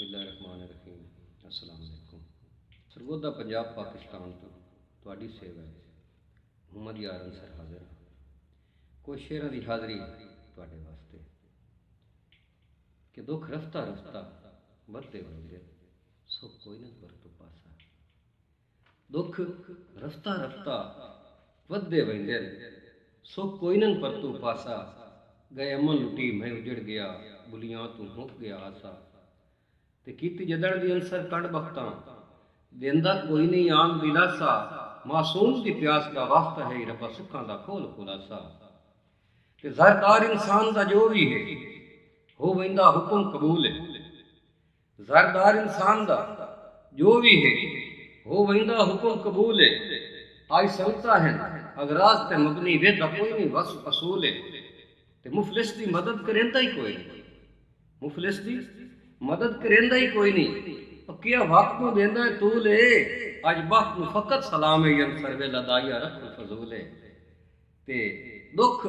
बिस्मिल्लाहिर्रहमानिर्रहीम। अस्सलाम वालेकुम। सरगोदा पंजाब पाकिस्तान तो ਤੁਹਾਡੀ सेवा है मुहम्मद यार अंसर हाजिर कुछ शेरां की हाज़री ਤੁਹਾਡੇ वास्ते कि दुख रफ्ता रफ्ता बढ़ते बनते सो कोई ना वरतो पासा दुख रफ्ता रफ्ता वधदे वहिंदे सो कोई ना परतू पासा गए अमन लुटी मैं उजड़ गया बुलियां तू मुक गया आसा ते कीती जदड़ दी अंसर कंड बख्तां देंदा कोई नहीं आम दिलासा मासूम की प्यास का वास्ता है रब्बा सुखां दा खोल खुलासा ते ज़रदार इंसान दा जो भी है हो वंदा हुक्म कबूल है ज़रदार इंसान दा जो भी है हो वंदा हुक्म कबूल है आई सलता है अगराज ते मबनी वेदा कोई नहीं वस असूल है ते मुफलिस दी मदद करेंदा ही कोई नहीं मुफलिस दी मदद करेंदा ही कोई नहीं क्या वक्त में देंदा है तूल है अज वक्त में फकत सलाम है यन सर्वे लदाइया रख फजूल है ते दुख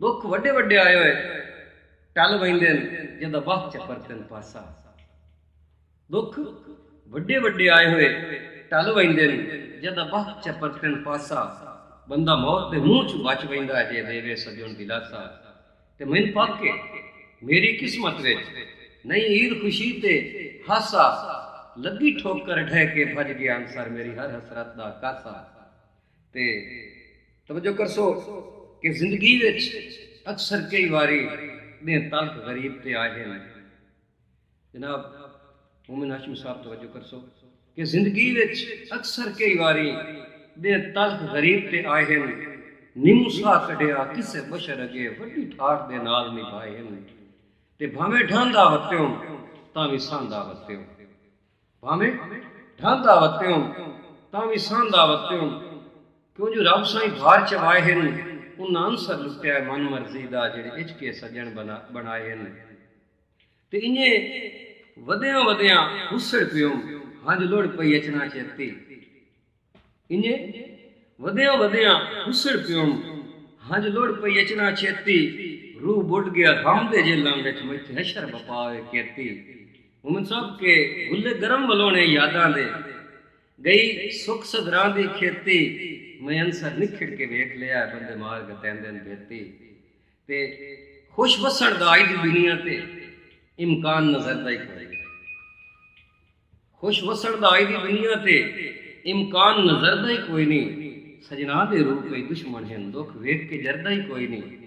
दुख वड्डे वड्डे आए हुए टल वहिंदे जदा वक्त च परतन पासा दुख वड्डे वड्डे आए हुए टल वहिंदे जदा वक्त च परतन पासा बंदा मौत दे मुंह च बच वहिंदा जे देवे सजण दिलासा ते मैन पाके मेरी किस्मत विच नहीं ईद खुशी ते हासा लगी ठोकर ढह के भज गया अंसर मेरी हर हसरत दा कासा ते तवज्जो करसो कि जिंदगी विच अक्सर कई बारी दे तल्ख गरीब ते आए हैं जनाब मोमिन हाशिम साहब तवज्जो करसो कि जिंदगी विच अक्सर कई बारी दे तल्ख गरीब ते आए हैं निमुसा कढ़िया किसे बशर अगे वड्डी ठाठ दे नाल निभाए हैं ते भावें ढांदा वत्यो तां भी सांदा वत्यो भावें ढांदा वत्यो तां भी सांदा वत्यो क्यों जो रब साईं भार चवाए हैं उन्हां अंसर लुटिया मन मर्जी दा जेड़े इचके सजण बनाए हैं ते इने वधिया वधिया हुसड़ पियो हंज लोड़ पई अचना चेती इने वधिया वधिया हुसड़ पियो हंज लोड़ पई अचना चेती रूह बुढ़ गया गम दे जेलां विच मैथे हशर बपावे केती मोमिन साहब के गुल्ले गरम वलोने यादां दे गई सुख सदरां दी खेती मैं अंसर निखड़ के वेख लिया बंदे मार के तैंदे बेती ते खुश वसण दा आई दी दुनिया ते इम्कान नजर दा ही कोई खुश वसण दा आई दी दुनिया ते इम्कान नजर दा ही कोई नहीं सजना दे रूप में दुश्मन हैं दुख वेख के जरदा ही कोई नहीं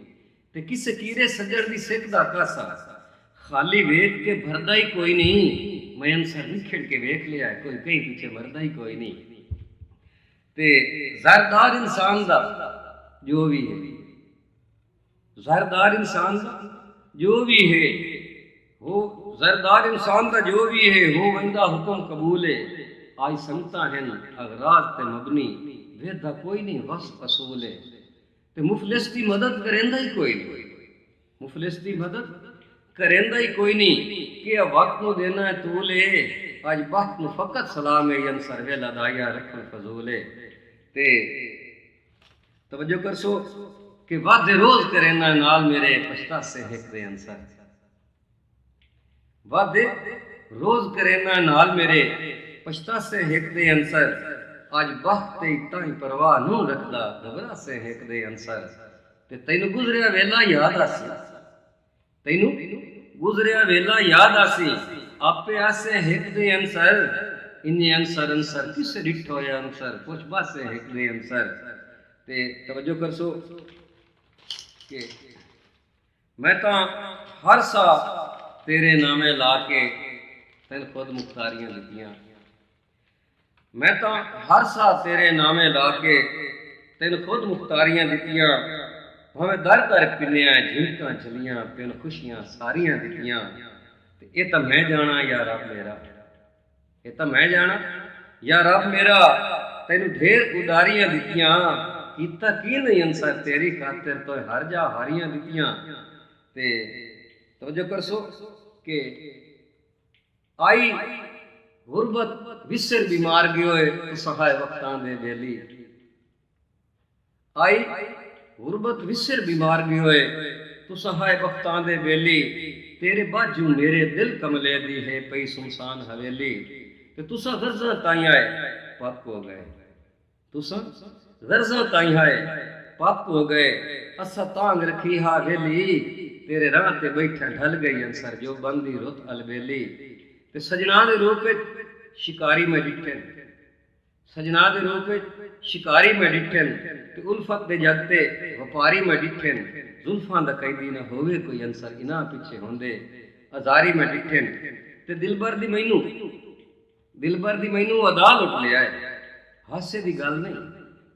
ते किस कीरे सजर दी सिख दा कासा खाली वेख के भरदा ही कोई नहीं मैं अंसर निखड़ के वेख लिया कोई कहीं पीछे मरदा ही कोई नहीं ते ज़रदार इंसान दा जो भी है ज़रदार इंसान दा जो भी है वो ज़रदार इंसान दा जो भी है वो वंदा हुक्म कबूल है आई संगता हैं अगराज ते मबनी वेदा कोई नहीं वस असूल है ते मुफलिस की मदद करेंदा ही कोई नहीं मुफलिस की मदद करेंदा ही कोई नहीं कि वक्त को देना है तूल है आज वक्त में फकत सलाम है यन सर्वे लदाइया रखन फजूल है ते तवज्जो करसो कि वादे रोज करेना नाल मेरे पछता से हिक दे अंसर वादे रोज करेना नाल मेरे पछता से हिक दे अंसर आज वक्त ताई परवाह नूं रखदा घबरा से हिक दे अंसर ते तैनू गुजरिया वेला याद आसी तैनू गुजरिया वेला याद आसी आपे आसे हिक दे अंसर इन्ने अंसर अंसर किस डिठ होया अंसर कुछ बासे हिक दे अंसर ते तवज्जो करसो कि मैं तां हर सा तेरे नामे ला के तैन खुद मुख्तारियां दित्तियां मैं तो हर सा तेरे नामे ला के तेन खुद मुख्तारियां दित्तियां भावें दर दर पिन्नियां झिड़कां चलियां तेन खुशियां सारियां दित्तियां ते ये तां मैं जाना या रब मेरा ये तां मैं जाना या रब मेरा तेन ढेर उदारियां दित्तियां कीता की नहीं अंसर तेरी खातिर तो हर जा हारियां दित्तियां ते तवज्जो करसो कि आई गुरबत विसर बीमार गयोए तो सहाय वक्तां दे बेली आई गुरबत विसर बीमार गयोए तुसा हाय बख्तां दे बेली तेरे बाजू मेरे दिल कमले दी है पई सुनसान हवेली ते तुसा गर्जा ताई आए पक हो गए तुसा गर्जा ताई आए पक हो गए असा तांग रखी हा वेली तेरे राह ते बैठा ढल गई अंसर जो बंदी रुत अलबेली ते सजना दे रूप शिकारी में डिठे सजना दे रूप शिकारी में डिठे ते उल्फत दे जगते व्यापारी में डिठे जुल्फां दा कैदी न होवे कोई अंसर इना पिछे होंदे अजारी में डिठे ते दिलबर दी मैनू अदा लुट लिया है हासे दी गल नहीं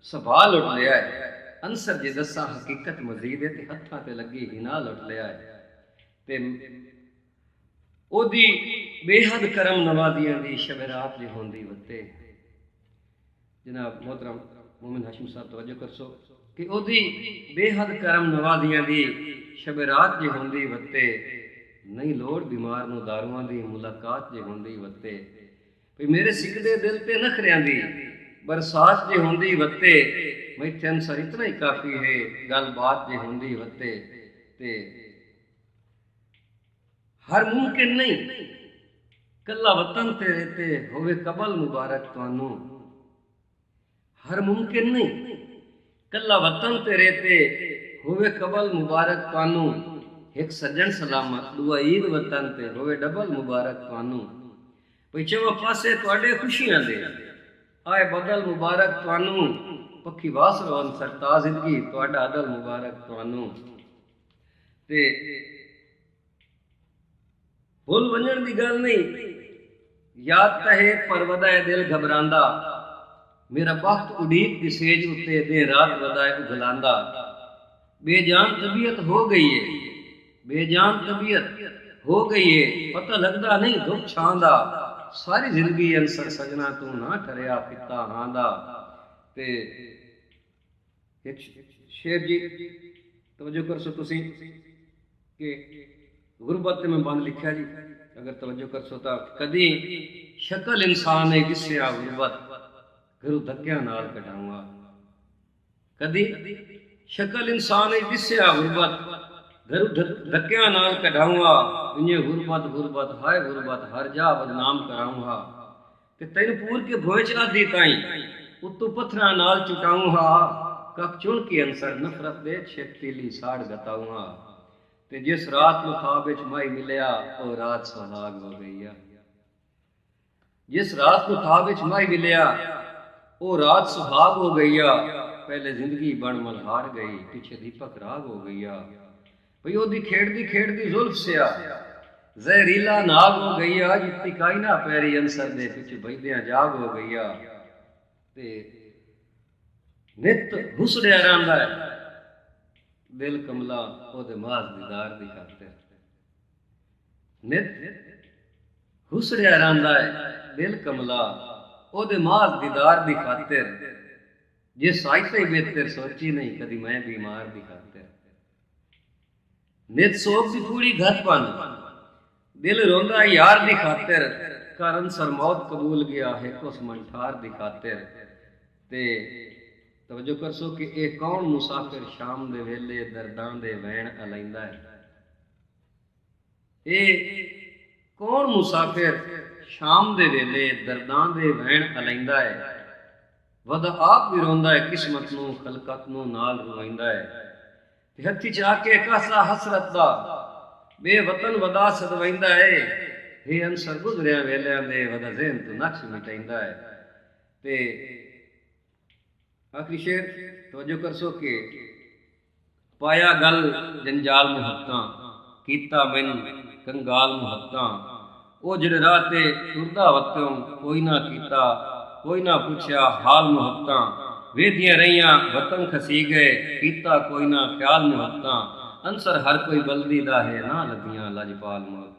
सभा लुट लिया है अंसर जे दसा हकीकत मजीद है ते हत्थां ते लगी हिना लुट लिया है ते ओदी बेहद करम नवाजियां दी शब रात जे होंदी वते जनाब मोहतरम मोमिन हाशिम साहब तवज्जो करसो कि ओदी बेहद करम नवाजियां दी शब रात जे होंदी वते नहीं लोड़ बीमार नूं दारूआं दी मुलाकात जे होंदी वते भई मेरे सिकदे दिल ते नखरियां दी बरसात जे होंदी वते मैथे अंसर इतना ही काफ़ी है गल बात जे होंदी वते ते हर मुमकिन नहीं कला वतन तेरे ते होवे कबल मुबारक तुहानू हर मुमकिन नहीं कला वतन तेरे ते होवे कबल मुबारक तुहानू एक सज्जन सलामत दुआ ईद वतन ते होवे डबल मुबारक तुहानू भई चवा पासे तुहाडे खुशियां दे आए बदल मुबारक तुहानू पक्की वास रोन सरता जिंदगी तुहाडा अदल मुबारक तुहानू ते भुल वंजण दी गल नहीं याद तहे पर वदाए दिल घबरांदा मेरा वक्त उड़ीक दी सेज उत्ते दे रात वदाए उगलांदा बेजान तबीयत हो गई है बेजान तबीयत हो गई है पता लगदा नहीं दुख छांदा सारी जिंदगी अंसर सजना तू ना ठरिया पिता हांदा ते एक शेर जी तवज्जो कर सो तुसी कि गुरबत में बंद लिखा जी अगर तवज्जो कर सो तो कदी शक्ल इंसान है गिस्या गुरबत घरों धक्या नाल कटाऊंगा कदी शक्ल इंसान है गिस्या गुरबत घरों धक्या नाल कटाऊंगा इन्हें गुरबत गुरबत हाय गुरबत हर जा बदनाम कराऊंगा ते तेन पूर के भोज आदि ताई उत्तों पत्थरा नाल चुटाऊंगा कख चुन के अंसर नफरत दे छेतीली साड़ गताऊंगा ते जिस रात में ख्वाब विच माई मिलिया वो रात सुहाग हो गई जिस रात में ख्वाब विच माई मिलिया वो रात सुहाग हो गई पहले जिंदगी बन मल्हार गई पीछे दीपक राग हो गई भई ओदी खेड़दी जुल्फ से जहरीला नाग हो गई जितनी काई ना पैरी अंसर दे पिछे बजदियां जाग हो गई ते नित हुसड़िया रहिंदा है दिल कमला ओदे माज दीदार दी खातिर नित हुसड़िया रहिंदा है दिल कमला ओदे माज दीदार दी खातिर जे साइते बेहतर सोची नहीं कदी मैं बीमार दी खातिर नित सोग दी पूरी घर पन दिल रोंदा यार दी खातिर कारण सर मौत कबूल गया है कुछ मंठार दी खातिर ते तवज्जो कर सो कि ए कौन मुसाफिर शाम दे वेले दर्दां दे वैण अलैंदा है ए कौन मुसाफिर शाम दे वेले दर्दां दे वैण अलैंदा है वदा आप भी रोंदा है किस्मत नूं खलकत नूं नाल रोइंदा है ते हत्थी च आके कासा हसरत दा बेवतन वदा सदवैंदा है हे अंसर गुजरिया वेलियां दे वदा ज़हन तो नक्श मिटाइंदा है ते आखिरी शेर तवज्जो कर सो के पाया गल जंजाल मुहत्तां कीता मैन कंगाल मुहत्तां ओ जिहड़े राह ते टुरदा वतों कोई ना कीता कोई ना पूछया हाल मुहत्तां वेदियां रहियां वतन खसी गए कीता कोई ना ख्याल मुहत्तां अंसर हर कोई बल्दी दा है ना लगियां लजपाल मुहत्तां।